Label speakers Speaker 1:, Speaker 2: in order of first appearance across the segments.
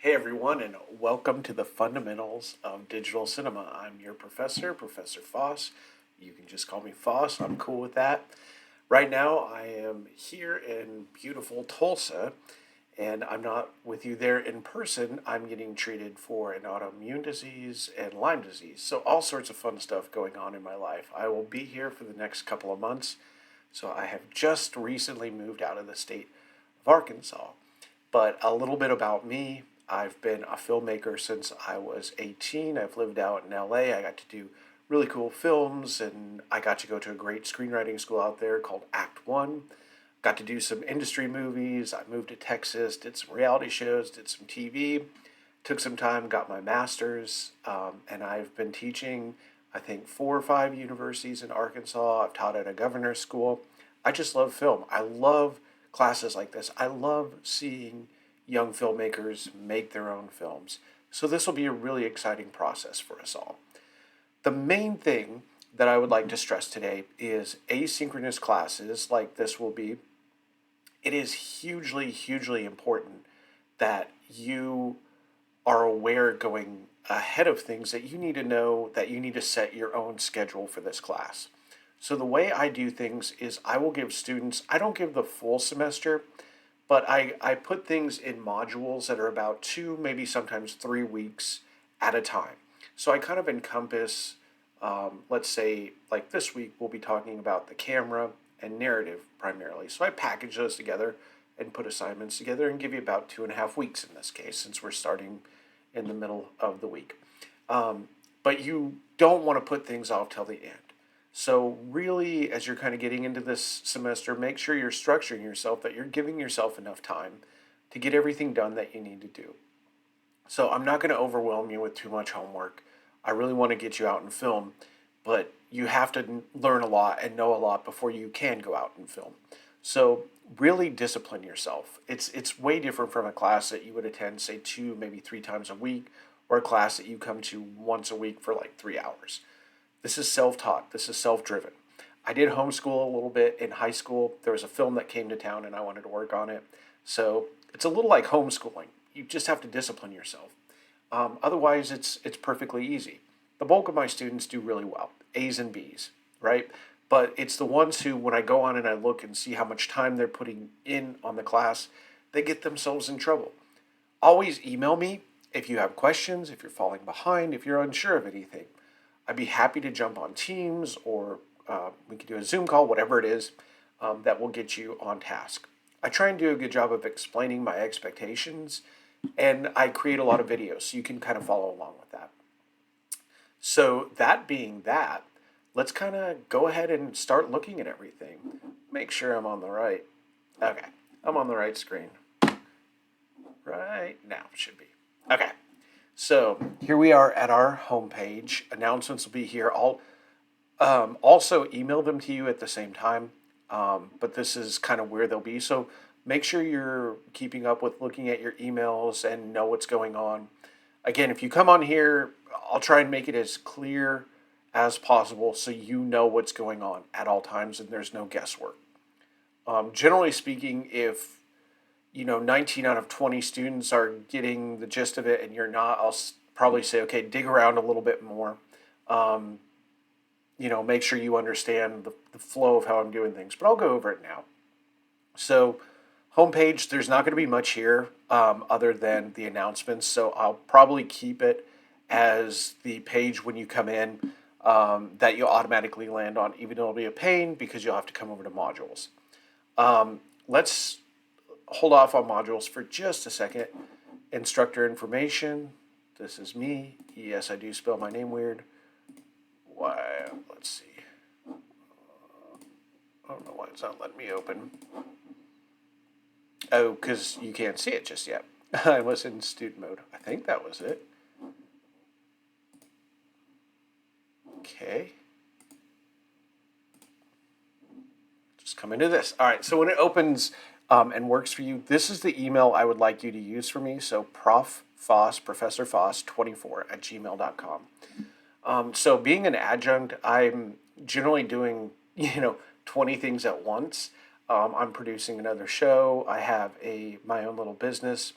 Speaker 1: Hey everyone, and welcome to the Fundamentals of Digital Cinema. I'm your professor, Professor Foss. You can just call me Foss, I'm cool with that. Right now, I am here in beautiful Tulsa, and I'm not with you there in person. I'm getting treated for an autoimmune disease and Lyme disease. So, all sorts of fun stuff going on in my life. I will be here for the next couple of months. So, I have just recently moved out of the state of Arkansas. But a little bit about me. I've been a filmmaker since I was 18. I've lived out in LA. I got to do really cool films, and I got to go to a great screenwriting school out there called Act One. Got to do some industry movies. I moved to Texas, did some reality shows, did some TV, took some time, got my master's, and I've been teaching, I think, 4 or 5 universities in Arkansas. I've taught at a governor's school. I just love film. I love classes like this. I love seeing young filmmakers make their own films. So this will be a really exciting process for us all. The main thing that I would like to stress today is asynchronous classes like this will be. It is hugely, hugely important that you are aware going ahead of things that you need to know, that you need to set your own schedule for this class. So the way I do things is I will give students, I don't give the full semester, but I put things in modules that are about 2, maybe sometimes 3 weeks at a time. So I kind of encompass, let's say, like this week, we'll be talking about the camera and narrative primarily. So I package those together and put assignments together and give you about 2.5 weeks in this case, since we're starting in the middle of the week. But you don't want to put things off till the end. So, really, as you're kind of getting into this semester, make sure you're structuring yourself, that you're giving yourself enough time to get everything done that you need to do. So, I'm not going to overwhelm you with too much homework. I really want to get you out and film, but you have to learn a lot and know a lot before you can go out and film. So, really discipline yourself. It's way different from a class that you would attend, say, 2, maybe 3 times a week, or a class that you come to once a week for like 3 hours. This is self-taught. This is self-driven. I did homeschool a little bit in high school. There was a film that came to town and I wanted to work on it. So it's a little like homeschooling. You just have to discipline yourself. Otherwise, it's perfectly easy. The bulk of my students do really well, A's and B's, right? But it's the ones who, when I go on and I look and see how much time they're putting in on the class, they get themselves in trouble. Always email me if you have questions, if you're falling behind, if you're unsure of anything. I'd be happy to jump on Teams, or we could do a Zoom call, whatever it is that will get you on task. I try and do a good job of explaining my expectations, and I create a lot of videos so you can kind of follow along with that. So, that being that, let's kind of go ahead and start looking at everything. Make sure I'm on the right. Okay, I'm on the right screen. Right now, should be. Okay. So here we are at our homepage. Announcements will be here. I'll also email them to you at the same time, but this is kind of where they'll be. So make sure you're keeping up with looking at your emails and know what's going on. Again, if you come on here, I'll try and make it as clear as possible so you know what's going on at all times and there's no guesswork. Generally speaking, if 19 out of 20 students are getting the gist of it and you're not, I'll probably say, okay, dig around a little bit more. Um, Make sure you understand the flow of how I'm doing things, but I'll go over it now. So, homepage, there's not going to be much here other than the announcements. So, I'll probably keep it as the page when you come in that you'll automatically land on, even though it'll be a pain because you'll have to come over to modules. Let's hold off on modules for just a second. Instructor information. This is me. Yes, I do spell my name weird. Why? Let's see. I don't know why it's not letting me open. Oh, because you can't see it just yet. I was in student mode. I think that was it. Okay. Just come into this. All right, so when it opens and works for you, this is the email I would like you to use for me. So Professor Foss 24 at gmail.com. So being an adjunct, I'm generally doing, 20 things at once. I'm producing another show. I have my own little business,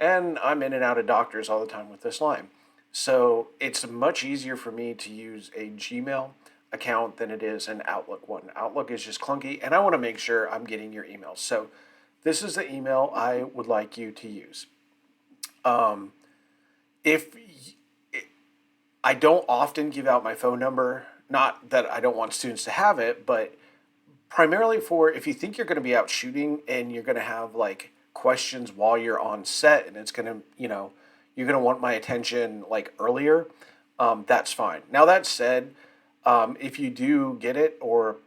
Speaker 1: and I'm in and out of doctors all the time with this Lyme. So it's much easier for me to use a Gmail account than it is an Outlook one. Outlook is just clunky, and I want to make sure I'm getting your emails. So this is the email I would like you to use. Um, if I don't often give out my phone number, not that I don't want students to have it, but primarily for if you think you're going to be out shooting and you're going to have like questions while you're on set and it's going to, you're going to want my attention like earlier, that's fine. Now, that said, if you do get it, or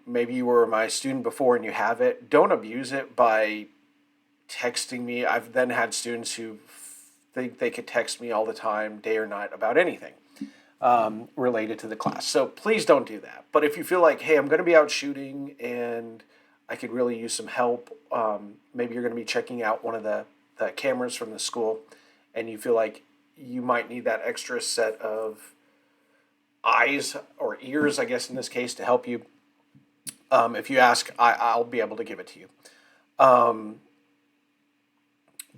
Speaker 1: maybe you were my student before and you have it, don't abuse it by texting me. I've then had students who think they could text me all the time, day or night, about anything related to the class. So please don't do that. But if you feel like, hey, I'm going to be out shooting and I could really use some help, maybe you're going to be checking out one of the cameras from the school and you feel like you might need that extra set of eyes or ears, I guess in this case, to help you. If you ask, I'll be able to give it to you.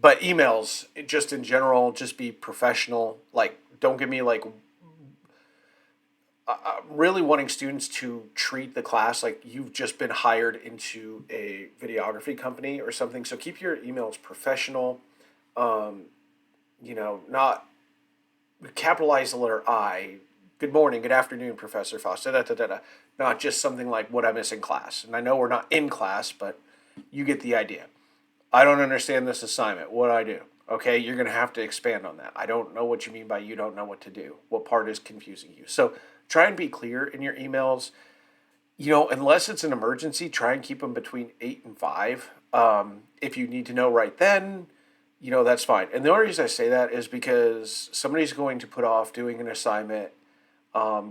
Speaker 1: But emails, just in general, just be professional. Like, don't give me like really wanting students to treat the class like you've just been hired into a videography company or something. So keep your emails professional. Not capitalize the letter I. Good morning, good afternoon, Professor Foss. Da, da, da, da, da. Not just something like what I miss in class. And I know we're not in class, but you get the idea. I don't understand this assignment. What do I do? Okay, you're going to have to expand on that. I don't know what you mean by you don't know what to do. What part is confusing you? So try and be clear in your emails. Unless it's an emergency, try and keep them between 8 and 5. If you need to know right then, that's fine. And the only reason I say that is because somebody's going to put off doing an assignment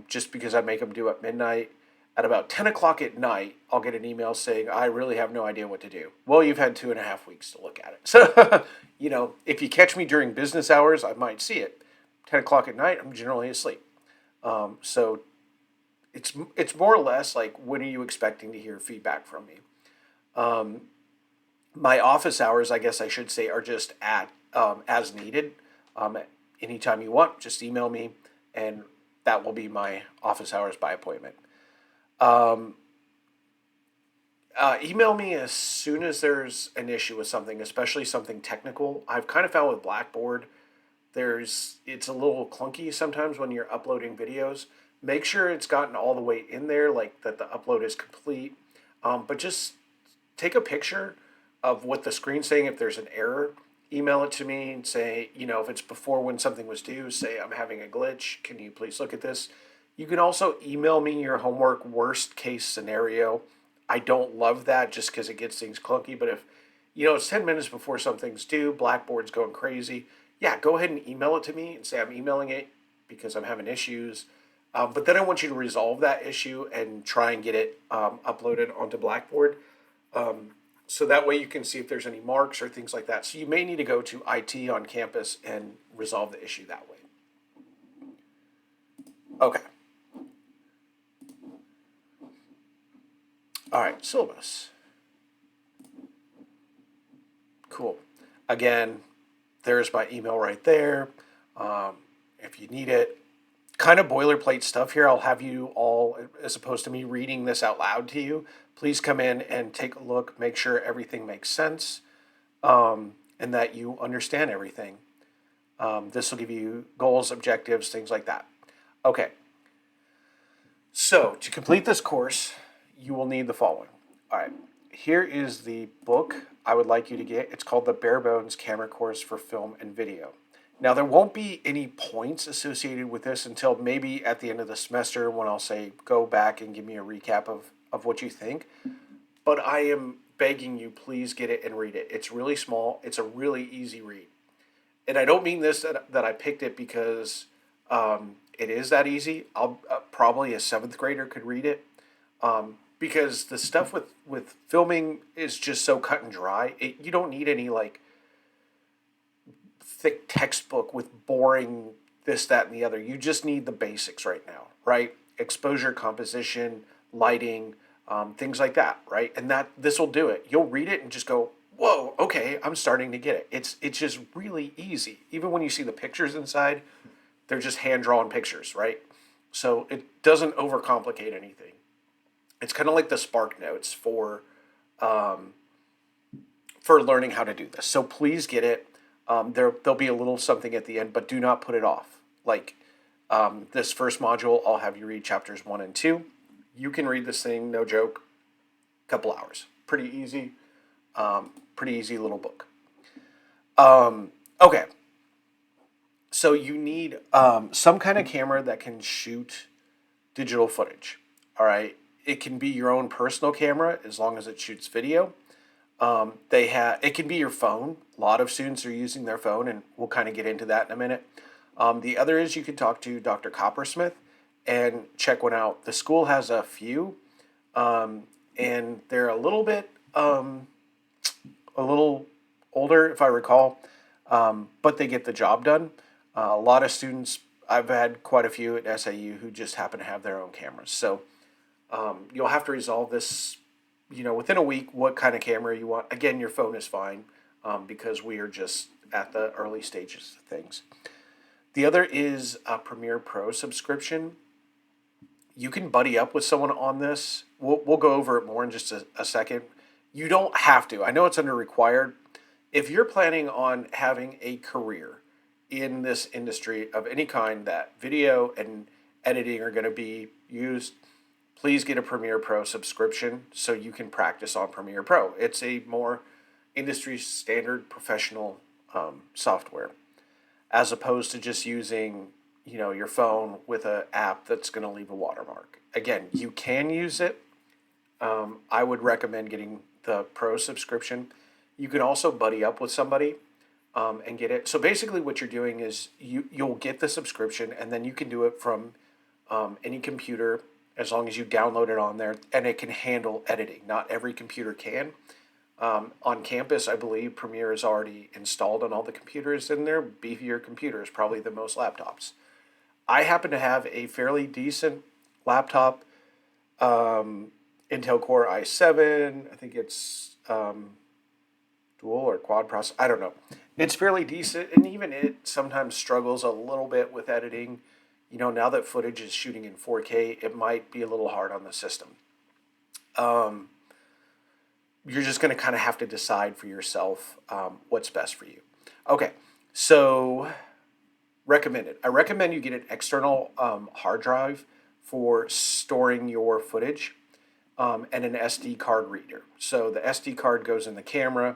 Speaker 1: just because I make them do at midnight. At about 10 o'clock at night, I'll get an email saying, I really have no idea what to do. Well, you've had 2.5 weeks to look at it. So, if you catch me during business hours, I might see it. 10 o'clock at night, I'm generally asleep. So it's more or less like, when are you expecting to hear feedback from me? My office hours, I guess I should say, are just at as needed. Anytime you want, just email me, and that will be my office hours by appointment. Email me as soon as there's an issue with something, especially something technical. I've kind of found with Blackboard, it's a little clunky sometimes when you're uploading videos. Make sure it's gotten all the way in there, like that the upload is complete. But just take a picture of what the screen's saying. If there's an error, email it to me and say, if it's before when something was due, say, I'm having a glitch. Can you please look at this? You can also email me your homework worst case scenario. I don't love that just because it gets things clunky. But if, it's 10 minutes before something's due, Blackboard's going crazy, yeah, go ahead and email it to me and say I'm emailing it because I'm having issues. But then I want you to resolve that issue and try and get it uploaded onto Blackboard. So that way you can see if there's any marks or things like that. So you may need to go to IT on campus and resolve the issue that way. Okay. All right, syllabus. Cool. Again, there's my email right there. If you need it, kind of boilerplate stuff here. I'll have you all, as opposed to me reading this out loud to you, please come in and take a look, make sure everything makes sense, and that you understand everything. This will give you goals, objectives, things like that. Okay. So to complete this course, you will need the following. All right. Here is the book I would like you to get. It's called the Bare Bones Camera Course for Film and Video. Now, there won't be any points associated with this until maybe at the end of the semester when I'll say, go back and give me a recap of what you think. But I am begging you, please get it and read it. It's really small. It's a really easy read. And I don't mean this that I picked it because it is that easy. I'll probably a 7th grader could read it. Because the stuff with filming is just so cut and dry. You don't need any like thick textbook with boring this, that, and the other. You just need the basics right now, right? Exposure, composition, lighting, things like that, right? And this will do it. You'll read it and just go, whoa, okay, I'm starting to get it. It's just really easy. Even when you see the pictures inside, they're just hand drawn pictures, right? So it doesn't overcomplicate anything. It's kind of like the Spark Notes um, for learning how to do this. So please get it. There'll be a little something at the end, but do not put it off. Like this first module, I'll have you read chapters 1 and 2. You can read this thing, no joke, a couple hours. Pretty easy little book. Okay, so you need some kind of camera that can shoot digital footage. All right, it can be your own personal camera as long as it shoots video. They have it can be your phone. A lot of students are using their phone, and we'll kind of get into that in a minute. The other is you can talk to Dr. Coppersmith and check one out. The school has a few, and they're a little older, if I recall, but they get the job done. A lot of students, I've had quite a few at SAU who just happen to have their own cameras. So you'll have to resolve this, within a week, what kind of camera you want. Again, your phone is fine because we are just at the early stages of things. The other is a Premiere Pro subscription. You can buddy up with someone on this. We'll go over it more in just a second. You don't have to. I know it's under required. If you're planning on having a career in this industry of any kind that video and editing are going to be used, please get a Premiere Pro subscription so you can practice on Premiere Pro. It's a more industry standard professional software as opposed to just using your phone with an app that's going to leave a watermark. Again, you can use it. I would recommend getting the Pro subscription. You can also buddy up with somebody and get it. So basically, what you're doing is you'll get the subscription, and then you can do it from any computer as long as you download it on there, and it can handle editing. Not every computer can. On campus, I believe Premiere is already installed on all the computers in there. Beefier computers, probably the most laptops. I happen to have a fairly decent laptop, Intel Core i7. I think it's dual or quad processor. I don't know. It's fairly decent, and even it sometimes struggles a little bit with editing. Now that footage is shooting in 4K, it might be a little hard on the system. You're just going to kind of have to decide for yourself what's best for you. Okay, so recommended. I recommend you get an external hard drive for storing your footage and an SD card reader. So the SD card goes in the camera,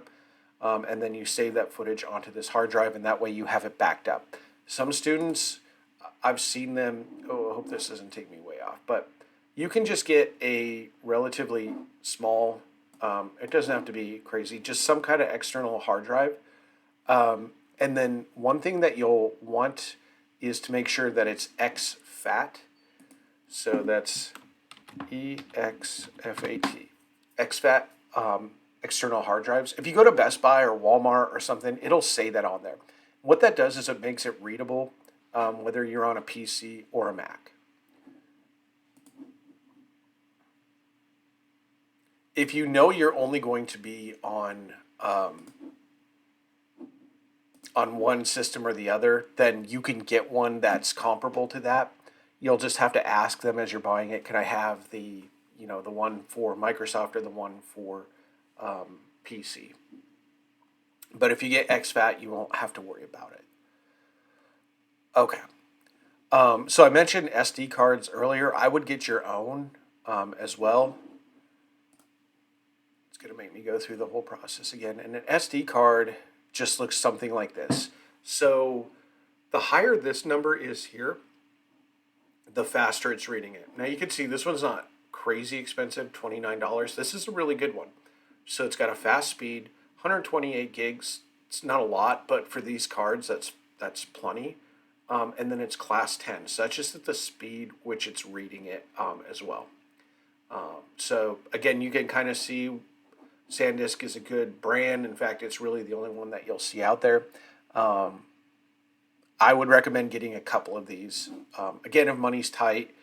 Speaker 1: and then you save that footage onto this hard drive, and that way you have it backed up. Some students, I've seen them, I hope this doesn't take me way off, but you can just get a relatively small, it doesn't have to be crazy, just some kind of external hard drive. And then one thing that you'll want is to make sure that it's exFAT. So that's EXFAT. exFAT external hard drives. If you go to Best Buy or Walmart or something, it'll say that on there. What that does is it makes it readable, whether you're on a PC or a Mac. If you know you're only going to be on one system or the other, then you can get one that's comparable to that. You'll just have to ask them as you're buying it, can I have the one for Microsoft or the one for PC? But if you get exFAT, you won't have to worry about it. Okay. So I mentioned SD cards earlier. I would get your own as well. It's going to make me go through the whole process again. And an SD card just looks something like this. So the higher this number is here, the faster it's reading it. Now you can see this one's not crazy expensive, $29. This is a really good one. So it's got a fast speed, 128 gigs. It's not a lot, but for these cards, that's plenty. And then it's class 10. So that's just at the speed which it's reading it as well. So again, you can kind of see SanDisk is a good brand. In fact, it's really the only one that you'll see out there. I would recommend getting a couple of these. Again, if money's tight,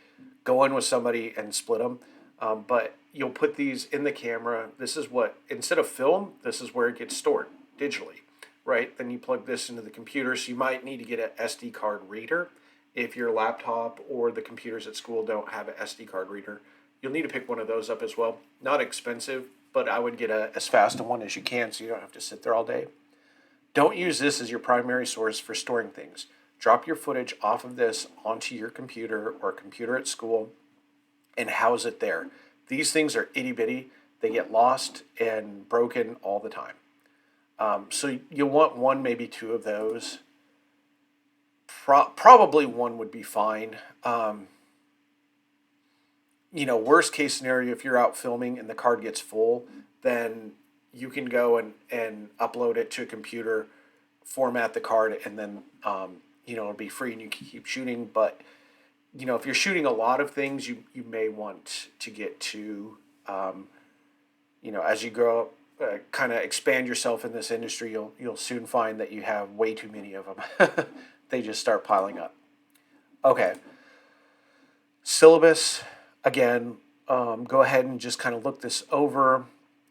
Speaker 1: go in with somebody and split them. But you'll put these in the camera. This is what, instead of film, this is where it gets stored digitally, right? Then you plug this into the computer. So you might need to get an SD card reader. If your laptop or the computers at school don't have an SD card reader, you'll need to pick one of those up as well. Not expensive, but I would get as fast a one as you can so you don't have to sit there all day. Don't use this as your primary source for storing things. Drop your footage off of this onto your computer or computer at school and house it there. These things are itty bitty. They get lost and broken all the time. So you'll want one, maybe two of those. Probably one would be fine. Worst case scenario, if you're out filming and the card gets full, then you can go and upload it to a computer, format the card, and then it'll be free and you can keep shooting. But if you're shooting a lot of things, you may want to get to as you grow up, kind of expand yourself in this industry, you'll soon find that you have way too many of them. They just start piling up. Okay. Syllabus, again, go ahead and just kind of look this over.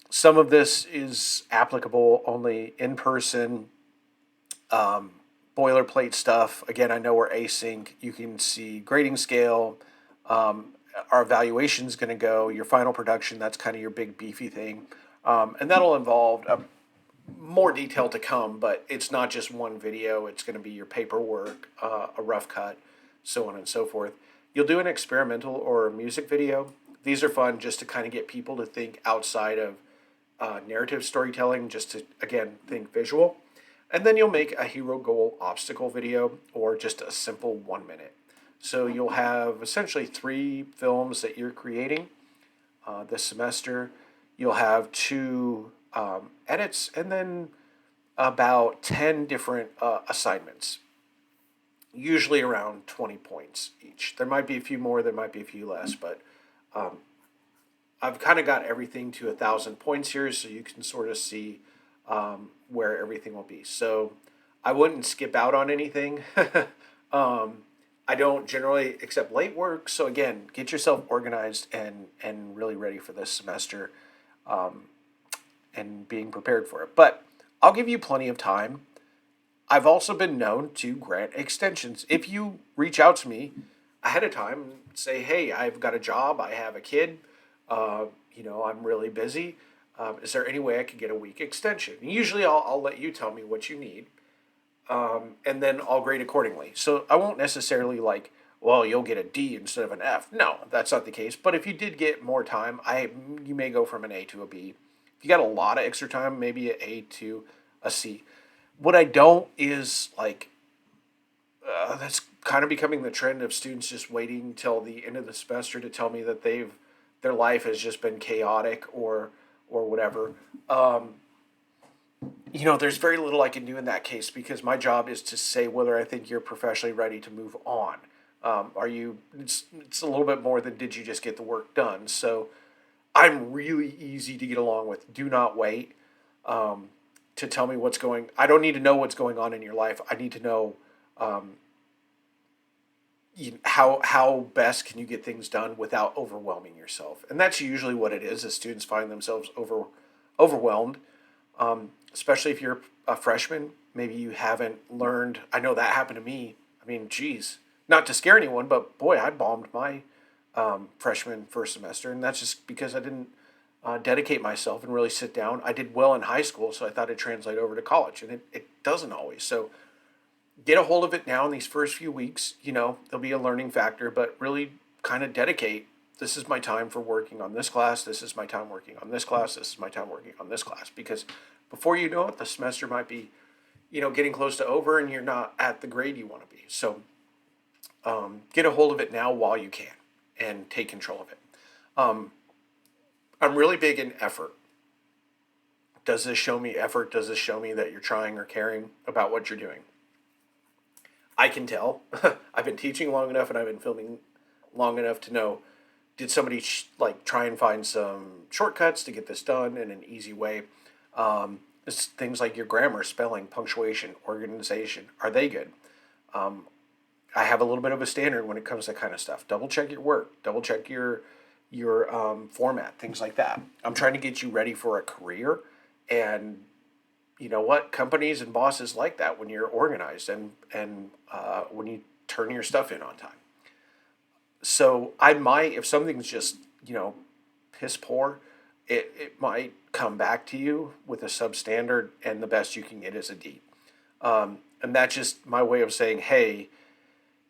Speaker 1: Some of this is applicable only in person. Boilerplate stuff. Again, I know we're async. You can see grading scale. Our evaluation is going to go. Your final production, that's kind of your big beefy thing. And that'll involve more detail to come, but it's not just one video. It's going to be your paperwork, a rough cut, so on and so forth. You'll do an experimental or a music video. These are fun just to kind of get people to think outside of narrative storytelling, just to, again, think visual. And then you'll make a hero goal obstacle video or just a simple 1 minute. So you'll have essentially 3 films that you're creating this semester. You'll have 2 edits and then about 10 different assignments, usually around 20 points each. There might be a few more, there might be a few less, but I've kind of got everything to 1,000 points here so you can sort of see where everything will be. So I wouldn't skip out on anything. I don't generally accept late work. So again, get yourself organized and really ready for this semester and being prepared for it. But I'll give you plenty of time. I've also been known to grant extensions. If you reach out to me ahead of time and say, hey, I've got a job, I have a kid, I'm really busy. Is there any way I could get a week extension? And usually I'll let you tell me what you need, and then I'll grade accordingly. So I won't necessarily you'll get a D instead of an F. No, that's not the case. But if you did get more time, you may go from an A to a B. If you got a lot of extra time, maybe an A to a C. What I don't is that's kind of becoming the trend of students just waiting till the end of the semester to tell me that their life has just been chaotic or whatever. There's very little I can do in that case because my job is to say whether I think you're professionally ready to move on. It's a little bit more than did you just get the work done. So I'm really easy to get along with. Do not wait to tell me I don't need to know what's going on in your life. I need to know how best can you get things done without overwhelming yourself. And that's usually what it is, as students find themselves overwhelmed, especially if you're a freshman. Maybe you haven't learned. I know that happened to me. I mean, geez, not to scare anyone, but boy, I bombed my freshman first semester, and that's just because I didn't dedicate myself and really sit down. I did well in high school, so I thought it'd translate over to college, and it doesn't always. So get a hold of it now in these first few weeks. There'll be a learning factor, but really kind of dedicate. This is my time for working on this class. This is my time working on this class. This is my time working on this class. Because before you know it, the semester might be, getting close to over and you're not at the grade you want to be. So get a hold of it now while you can and take control of it. I'm really big in effort. Does this show me effort? Does this show me that you're trying or caring about what you're doing? I can tell. I've been teaching long enough and I've been filming long enough to know, did somebody try and find some shortcuts to get this done in an easy way? It's things like your grammar, spelling, punctuation, organization. Are they good? I have a little bit of a standard when it comes to that kind of stuff. Double check your work. Double check your your format, things like that. I'm trying to get you ready for a career, and you know what? Companies and bosses like that when you're organized and when you turn your stuff in on time. So I might, if something's just piss poor, it might come back to you with a substandard, and the best you can get is a D. And that's just my way of saying, hey,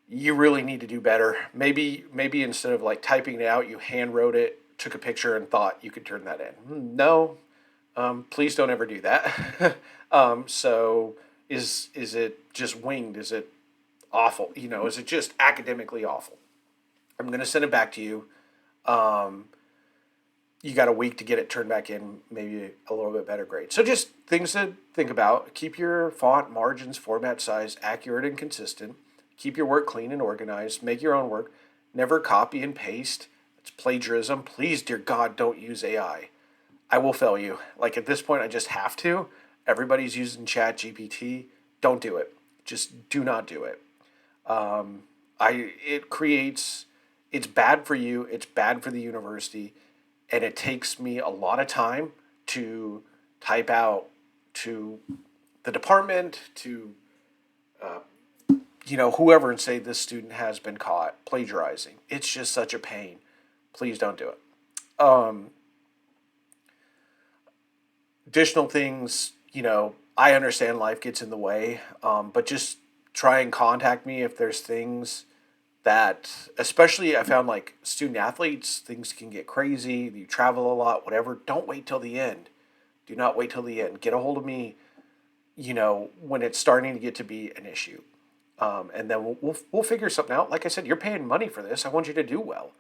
Speaker 1: you really need to do better. Maybe instead of like typing it out, you hand wrote it, took a picture, and thought you could turn that in. No, please don't ever do that. So is it just winged? Is it awful? Is it just academically awful? I'm going to send it back to you. Um, you got a week to get it turned back in, maybe a little bit better grade. So just things to think about. Keep your font, margins, format size accurate and consistent. Keep your work clean and organized. Make your own work. Never copy and paste. It's plagiarism. Please, dear God, don't use AI. I will fail you. Like at this point, I just have to. Everybody's using Chat GPT. Don't do it. Just do not do it. It creates. It's bad for you. It's bad for the university, and it takes me a lot of time to type out to the department, to whoever, and say this student has been caught plagiarizing. It's just such a pain. Please don't do it. Um, Additional things, I understand life gets in the way, but just try and contact me if there's things that, especially I found like student athletes, things can get crazy. You travel a lot, whatever. Don't wait till the end. Do not wait till the end. Get a hold of me, when it's starting to get to be an issue. And then we'll figure something out. Like I said, you're paying money for this. I want you to do well.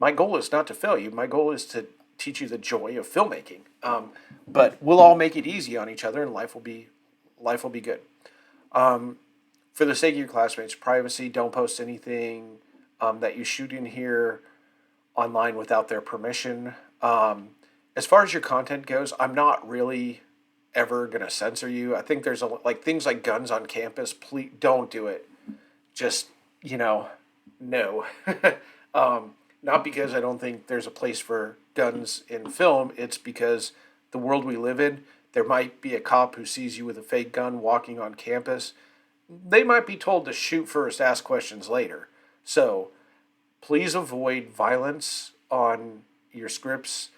Speaker 1: My goal is not to fail you. My goal is to teach you the joy of filmmaking. But we'll all make it easy on each other, and life will be good. For the sake of your classmates' privacy, don't post anything that you shoot in here online without their permission. As far as your content goes, I'm not really ever gonna censor you. I think there's like things like guns on campus. Please don't do it. Just no. Not because I don't think there's a place for guns in film. It's because the world we live in, there might be a cop who sees you with a fake gun walking on campus. They might be told to shoot first, ask questions later. So please avoid violence on your scripts.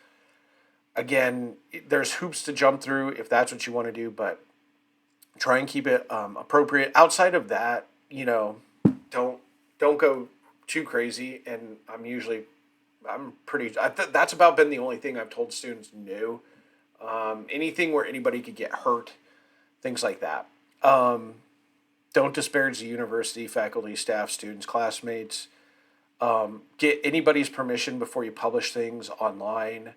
Speaker 1: Again, there's hoops to jump through if that's what you want to do, but try and keep it appropriate. Outside of that, don't go too crazy. And I'm pretty. That's about been the only thing I've told students no. Anything where anybody could get hurt, things like that. Don't disparage the university, faculty, staff, students, classmates. Get anybody's permission before you publish things online.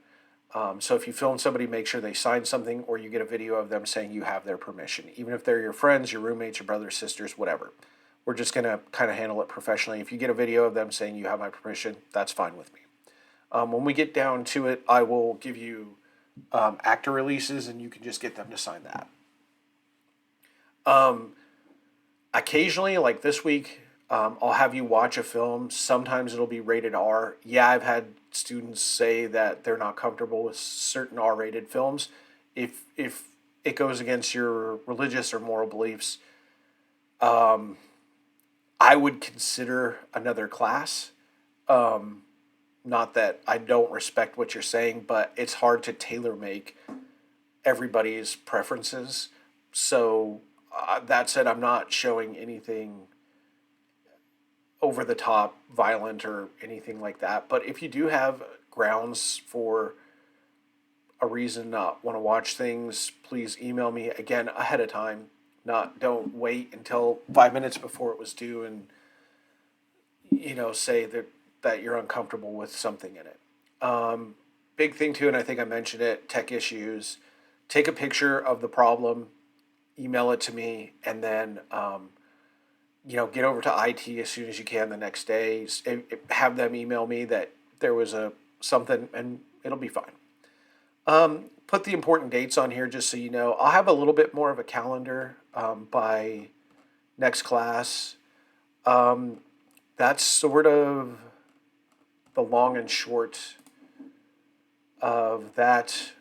Speaker 1: So if you film somebody, make sure they sign something, or you get a video of them saying you have their permission, even if they're your friends, your roommates, your brothers, sisters, whatever. We're just going to kind of handle it professionally. If you get a video of them saying you have my permission, that's fine with me. When we get down to it, I will give you actor releases, and you can just get them to sign that. Occasionally, like this week, I'll have you watch a film. Sometimes it'll be rated R. Yeah, I've had students say that they're not comfortable with certain R-rated films. If it goes against your religious or moral beliefs, I would consider another class. Not that I don't respect what you're saying, but it's hard to tailor make everybody's preferences. So that said, I'm not showing anything over the top, violent, or anything like that. But if you do have grounds for a reason not want to watch things, please email me again ahead of time. Don't wait until 5 minutes before it was due and say that you're uncomfortable with something in it. Big thing too, and I think I mentioned it, tech issues. Take a picture of the problem, email it to me, and then get over to IT as soon as you can the next day. Have them email me that there was something, and it'll be fine. Put the important dates on here just so you know. I'll have a little bit more of a calendar by next class. That's sort of the long and short of that.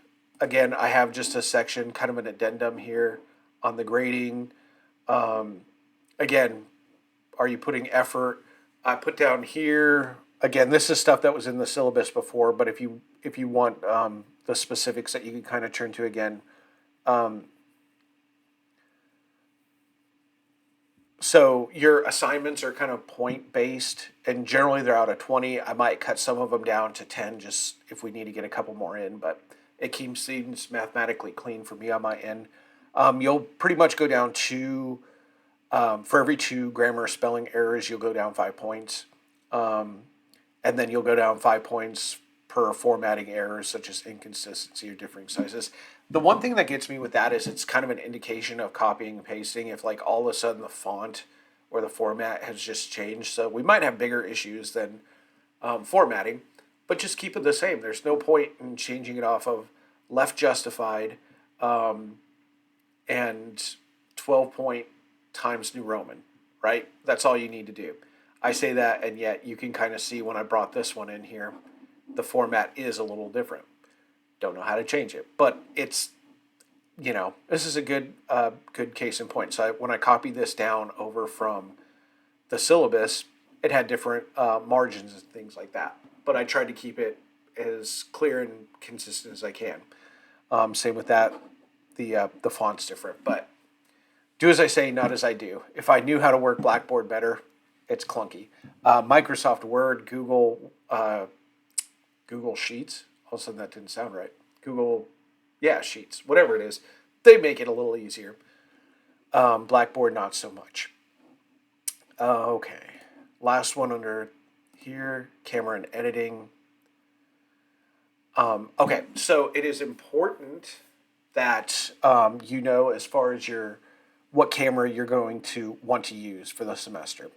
Speaker 1: Again, I have just a section, kind of an addendum here on the grading. Again, are you putting effort? I put down here, again, this is stuff that was in the syllabus before, but if you want the specifics that you can kind of turn to again. So your assignments are kind of point based, and generally they're out of 20. I might cut some of them down to 10 just if we need to get a couple more in, but it keeps things mathematically clean for me on my end. You'll pretty much go down for every 2 grammar or spelling errors, you'll go down 5 points. And then you'll go down 5 points per formatting errors, such as inconsistency or differing sizes. The one thing that gets me with that is it's kind of an indication of copying and pasting. If like all of a sudden the font or the format has just changed, so we might have bigger issues than formatting, but just keep it the same. There's no point in changing it off of left justified and 12 point times New Roman, right? That's all you need to do. I say that, and yet you can kind of see when I brought this one in here, the format is a little different. Don't know how to change it, but it's, this is a good case in point. So when I copied this down over from the syllabus, it had different margins and things like that. But I tried to keep it as clear and consistent as I can. Same with that. The font's different, but do as I say, not as I do. If I knew how to work Blackboard better, it's clunky. Microsoft Word, Google Sheets. All of a sudden that didn't sound right. Sheets, whatever it is, they make it a little easier. Blackboard, not so much. Okay, last one under here, camera and editing. Okay, so it is important that as far as what camera you're going to want to use for the semester.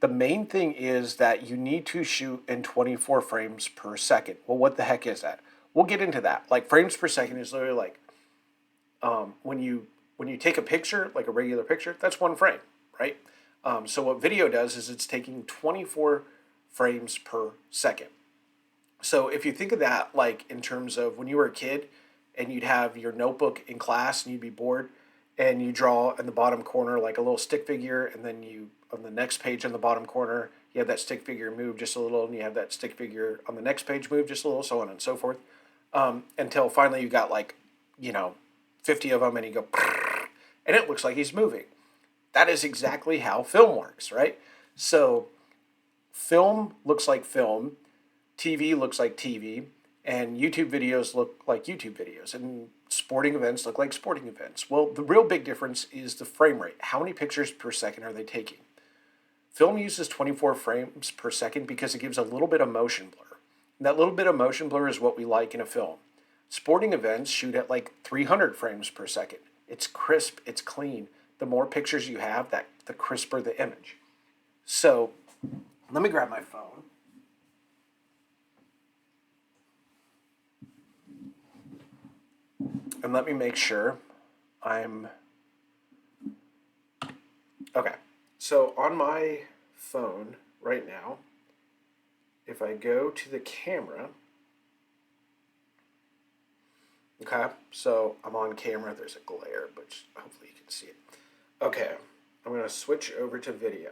Speaker 1: The main thing is that you need to shoot in 24 frames per second. Well, what the heck is that? We'll get into that. Like frames per second is literally like when you take a picture, like a regular picture, that's 1 frame, right? So what video does is it's taking 24 frames per second. So if you think of that like in terms of when you were a kid and you'd have your notebook in class and you'd be bored and you draw in the bottom corner like a little stick figure, and then you on the next page in the bottom corner you have that stick figure move just a little, and you have that stick figure on the next page move just a little, so on and so forth, until finally you got 50 of them and you go and it looks like he's moving. That is exactly how film works, right? So film looks like film, TV looks like TV, and YouTube videos look like YouTube videos, and sporting events look like sporting events. Well, the real big difference is the frame rate. How many pictures per second are they taking? Film uses 24 frames per second because it gives a little bit of motion blur. And that little bit of motion blur is what we like in a film. Sporting events shoot at like 300 frames per second. It's crisp, it's clean. The more pictures you have, the crisper the image. So let me grab my phone. And let me make sure I'm... Okay, so on my phone right now, if I go to the camera, okay, so I'm on camera, there's a glare, but hopefully you can see it. Okay, I'm going to switch over to video.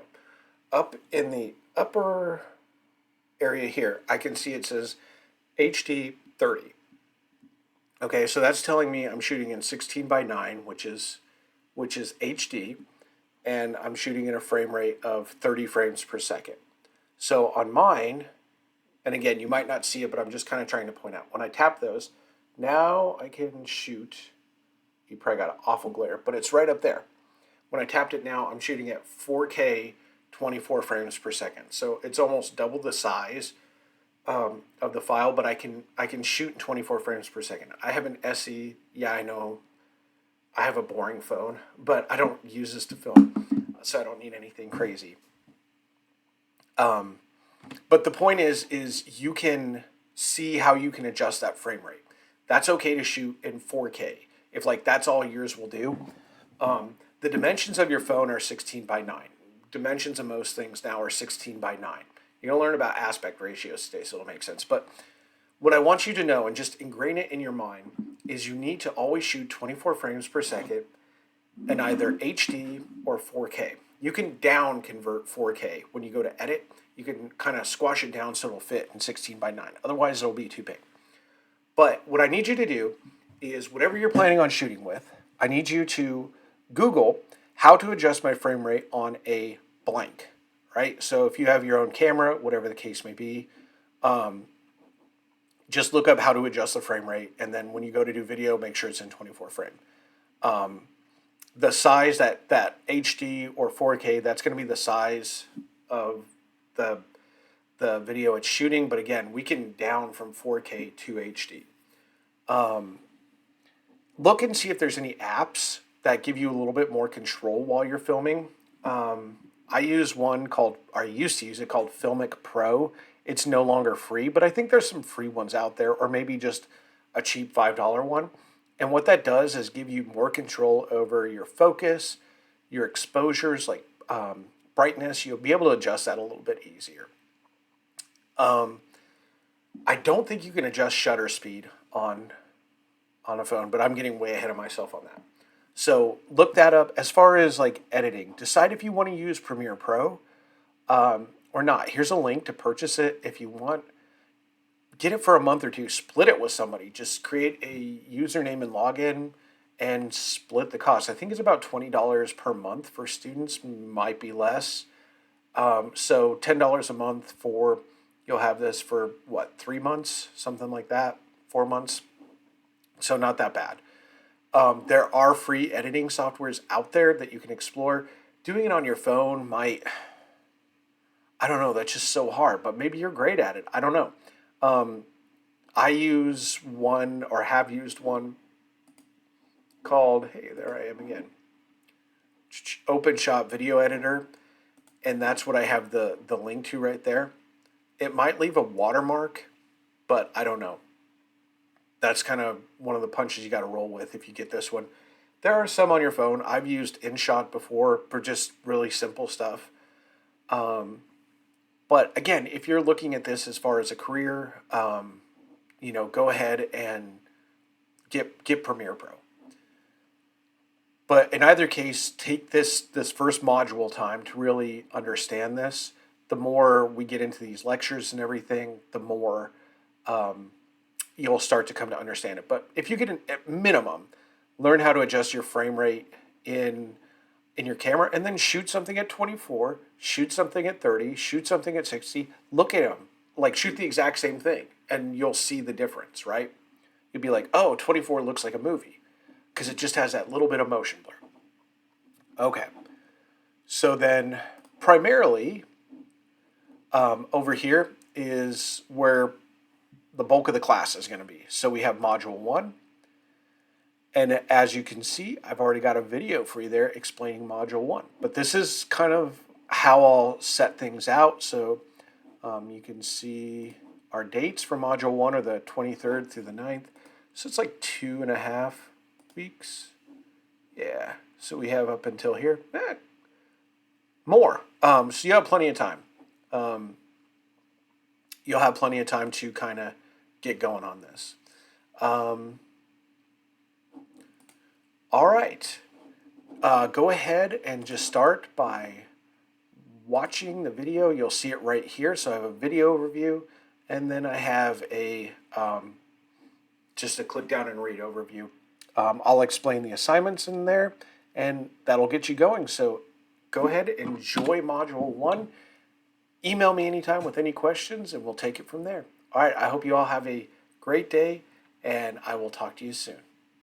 Speaker 1: Up in the upper area here, I can see it says HD 30. Okay, so that's telling me I'm shooting in 16:9, which is HD, and I'm shooting in a frame rate of 30 frames per second. So on mine, and again, you might not see it, but I'm just kind of trying to point out. When I tap those, now I can shoot. You probably got an awful glare, but it's right up there. When I tapped it now, I'm shooting at 4K 24 frames per second. So it's almost double the size of the file, but I can shoot in 24 frames per second. I have an SE. Yeah, I know. I have a boring phone, but I don't use this to film, so I don't need anything crazy. But the point is you can see how you can adjust that frame rate. That's okay to shoot in 4K if that's all yours will do. The dimensions of your phone are 16:9. Dimensions of most things now are 16:9. You're going to learn about aspect ratios today, so it'll make sense. But what I want you to know, and just ingrain it in your mind, is you need to always shoot 24 frames per second in either HD or 4K. You can down convert 4K. When you go to edit, you can kind of squash it down so it'll fit in 16 by 9. Otherwise, it'll be too big. But what I need you to do is whatever you're planning on shooting with, I need you to Google how to adjust my frame rate on a blank, right? So if you have your own camera, whatever the case may be, just look up how to adjust the frame rate. And then when you go to do video, make sure it's in 24 frame. The size that HD or 4K, that's going to be the size of the video it's shooting. But again, we can down from 4K to HD. Look and see if there's any apps that give you a little bit more control while you're filming. I use one called, or I used to use it, called Filmic Pro. It's no longer free, but I think there's some free ones out there, or maybe just a cheap $5 one. And what that does is give you more control over your focus, your exposures, like brightness. You'll be able to adjust that a little bit easier. I don't think you can adjust shutter speed on a phone, but I'm getting way ahead of myself on that. So look that up. As far as like editing, decide if you want to use Premiere Pro or not. Here's a link to purchase it if you want. Get it for a month or two. Split it with somebody. Just create a username and login and split the cost. I think it's about $20 per month for students. Might be less. So $10 a month for, you'll have this for what, 3 months? Something like that. 4 months. So not that bad. There are free editing softwares out there that you can explore. Doing it on your phone might, I don't know, that's just so hard, but maybe you're great at it. I don't know. I use one, or have used one, called, hey, there I am again, OpenShot Video Editor, and that's what I have the link to right there. It might leave a watermark, but I don't know. That's kind of one of the punches you got to roll with if you get this one. There are some on your phone. I've used InShot before for just really simple stuff. But again, if you're looking at this as far as a career, go ahead and get Premiere Pro. But in either case, take this first module time to really understand this. The more we get into these lectures and everything, the more you'll start to come to understand it. But if you get at minimum, learn how to adjust your frame rate in your camera, and then shoot something at 24, shoot something at 30, shoot something at 60, look at them, like shoot the exact same thing, and you'll see the difference, right? You'll be like, oh, 24 looks like a movie, because it just has that little bit of motion blur. Okay, so then primarily over here is where the bulk of the class is going to be. So we have Module 1. And as you can see, I've already got a video for you there explaining Module 1. But this is kind of how I'll set things out. So you can see our dates for Module 1 are the 23rd through the 9th. So it's like 2.5 weeks. Yeah, so we have up until here. More. So you have plenty of time. You'll have plenty of time to kind of get going on this. All right, go ahead and just start by watching the video. You'll see it right here. So I have a video overview, and then I have a just a click down and read overview. I'll explain the assignments in there, and that'll get you going. So go ahead, enjoy Module 1. Email me anytime with any questions, and we'll take it from there. All right, I hope you all have a great day, and I will talk to you soon.